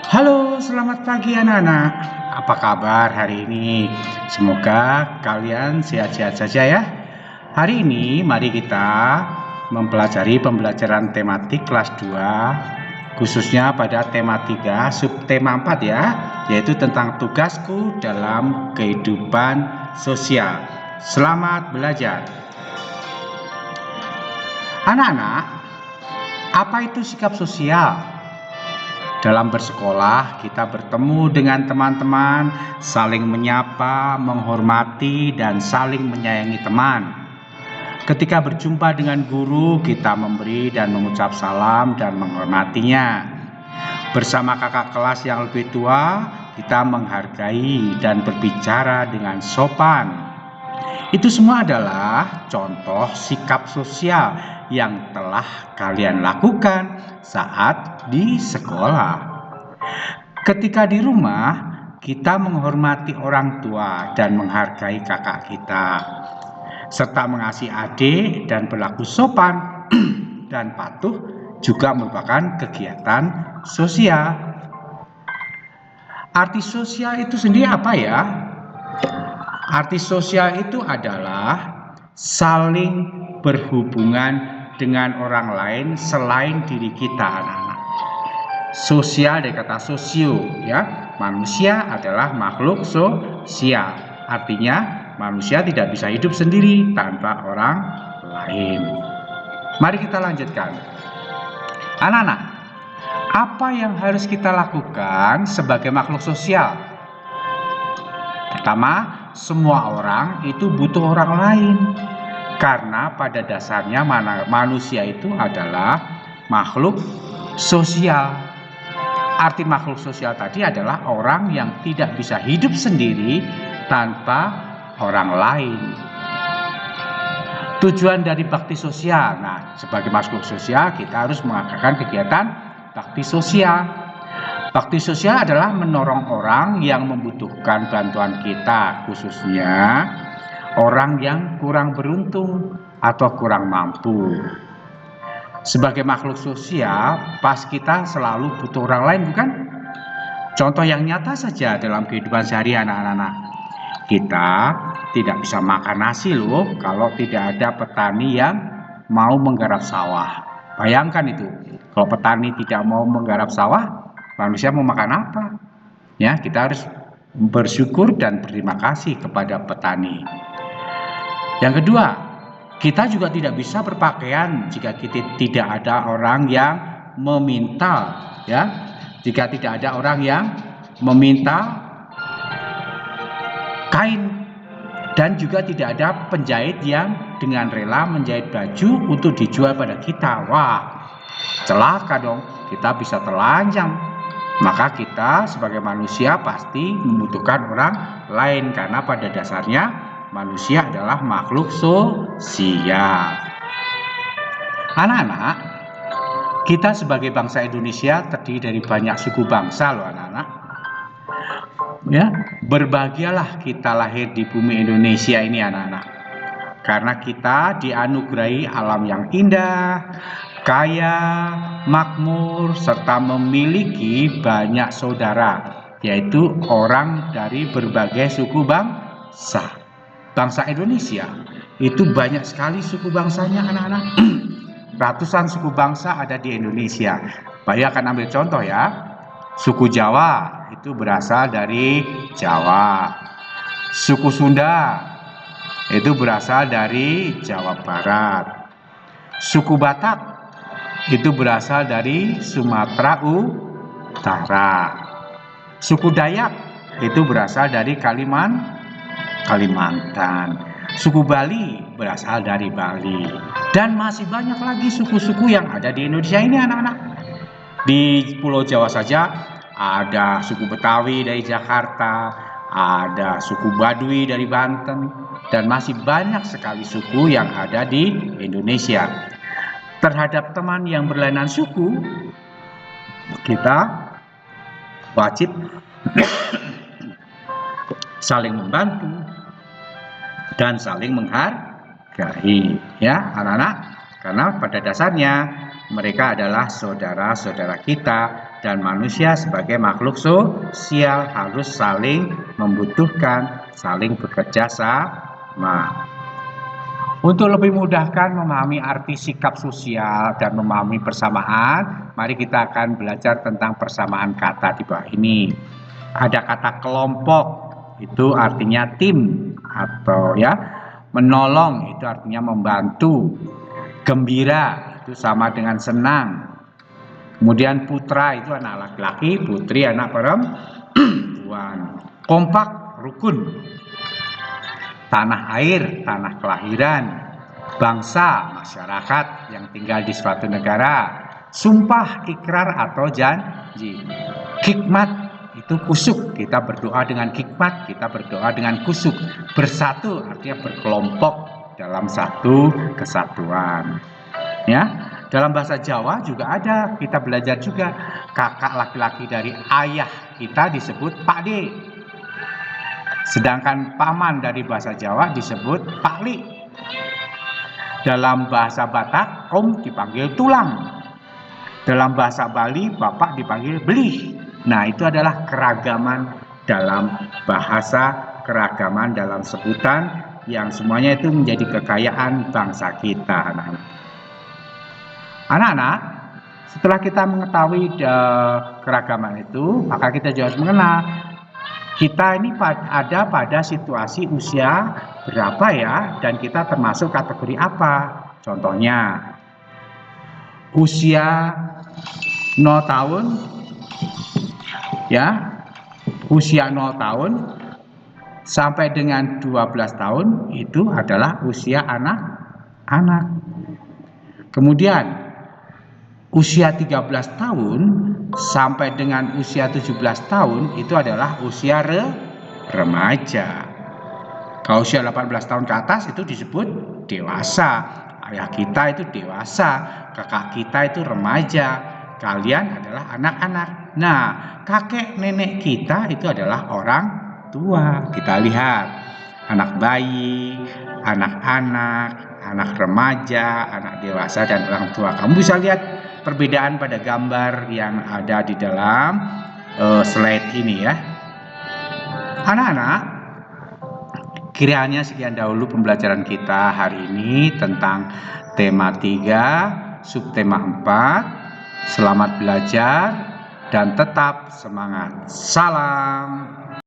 Halo, selamat pagi anak-anak. Apa kabar hari ini? Semoga kalian sehat-sehat saja ya. Hari ini mari kita mempelajari pembelajaran tematik kelas 2, khususnya pada tema 3, subtema 4 ya, yaitu tentang tugasku dalam kehidupan sosial. Selamat belajar. Anak-anak, apa itu sikap sosial? Dalam bersekolah, kita bertemu dengan teman-teman, saling menyapa, menghormati, dan saling menyayangi teman. Ketika berjumpa dengan guru, kita memberi dan mengucap salam dan menghormatinya. Bersama kakak kelas yang lebih tua, kita menghargai dan berbicara dengan sopan. Itu semua adalah contoh sikap sosial yang telah kalian lakukan saat di sekolah. Ketika di rumah, kita menghormati orang tua dan menghargai kakak kita, serta mengasihi adik dan berlaku sopan dan patuh juga merupakan kegiatan sosial. Arti sosial itu sendiri apa ya? Arti sosial itu adalah saling berhubungan dengan orang lain selain diri kita, anak-anak. Sosial dari kata sosio ya. Manusia adalah makhluk sosial. Artinya manusia tidak bisa hidup sendiri tanpa orang lain. Mari kita lanjutkan. Anak-anak, apa yang harus kita lakukan sebagai makhluk sosial? Pertama, semua orang itu butuh orang lain. Karena pada dasarnya manusia itu adalah makhluk sosial. Arti makhluk sosial tadi adalah orang yang tidak bisa hidup sendiri tanpa orang lain. Tujuan dari bakti sosial. Nah, sebagai makhluk sosial kita harus mengadakan kegiatan bakti sosial. Bakti sosial adalah menolong orang yang membutuhkan bantuan kita, khususnya orang yang kurang beruntung atau kurang mampu. Sebagai makhluk sosial, pas kita selalu butuh orang lain, bukan? Contoh yang nyata saja dalam kehidupan sehari anak-anak. Kita tidak bisa makan nasi loh kalau tidak ada petani yang mau menggarap sawah. Bayangkan itu, kalau petani tidak mau menggarap sawah, manusia mau makan apa? Ya, kita harus bersyukur dan berterima kasih kepada petani. Yang kedua, kita juga tidak bisa berpakaian jika kita tidak ada orang yang meminta, ya. Jika tidak ada orang yang meminta kain, dan juga tidak ada penjahit yang dengan rela menjahit baju untuk dijual pada kita. Wah, celaka dong, kita bisa telanjang. Maka kita sebagai manusia pasti membutuhkan orang lain, karena pada dasarnya manusia adalah makhluk sosial. Anak-anak, kita sebagai bangsa Indonesia terdiri dari banyak suku bangsa loh anak-anak. Ya, berbahagialah kita lahir di bumi Indonesia ini anak-anak. Karena kita dianugerahi alam yang indah, kaya, makmur, serta memiliki banyak saudara, yaitu orang dari berbagai suku bangsa. Bangsa Indonesia itu banyak sekali suku bangsanya anak-anak. Ratusan suku bangsa ada di Indonesia. Bayangkan, ambil contoh ya. Suku Jawa itu berasal dari Jawa. Suku Sunda itu berasal dari Jawa Barat. Suku Batak itu berasal dari Sumatera Utara. Suku Dayak itu berasal dari Kalimantan. Suku Bali berasal dari Bali. Dan masih banyak lagi suku-suku yang ada di Indonesia ini anak-anak. Di Pulau Jawa saja ada suku Betawi dari Jakarta, ada suku Baduy dari Banten, dan masih banyak sekali suku yang ada di Indonesia. Terhadap teman yang berlainan suku, kita wajib saling membantu dan saling menghargai, ya anak-anak. Karena pada dasarnya mereka adalah saudara-saudara kita, dan manusia sebagai makhluk sosial harus saling membutuhkan, saling bekerja sama. Untuk lebih mudahkan memahami arti sikap sosial dan memahami persamaan, mari kita akan belajar tentang persamaan kata di bawah ini. Ada kata kelompok, itu artinya tim atau ya, menolong itu artinya membantu, gembira itu sama dengan senang. Kemudian putra itu anak laki-laki, putri anak perempuan. Kompak, rukun. Tanah air, tanah kelahiran. Bangsa, masyarakat yang tinggal di suatu negara. Sumpah, ikrar atau janji. Hikmat itu kusuk, kita berdoa dengan hikmat, kita berdoa dengan kusuk. Bersatu artinya berkelompok dalam satu kesatuan. Ya, dalam bahasa Jawa juga ada, kita belajar juga, kakak laki-laki dari ayah kita disebut Pakde. Sedangkan paman dari bahasa Jawa disebut Pakli. Dalam bahasa Batak, om dipanggil tulang. Dalam bahasa Bali, bapak dipanggil belih. Nah, itu adalah keragaman dalam bahasa, keragaman dalam sebutan, yang semuanya itu menjadi kekayaan bangsa kita, anak-anak. Anak-anak, setelah kita mengetahui keragaman itu, maka kita juga harus mengenal kita ini ada pada situasi usia berapa ya, dan kita termasuk kategori apa. Contohnya, usia 0 tahun, ya, usia 0 tahun sampai dengan 12 tahun itu adalah usia anak-anak. Kemudian usia 13 tahun sampai dengan usia 17 tahun itu adalah usia remaja. Kalau usia 18 tahun ke atas itu disebut dewasa. Ayah kita itu dewasa, kakak kita itu remaja, kalian adalah anak-anak. Nah, kakek nenek kita itu adalah orang tua. Kita lihat anak bayi, anak-anak, anak remaja, anak dewasa, dan orang tua. Kamu bisa lihat perbedaan pada gambar yang ada di dalam slide ini ya. Anak-anak, kiranya sekian dahulu pembelajaran kita hari ini tentang tema 3, subtema 4. Selamat belajar dan tetap semangat. Salam.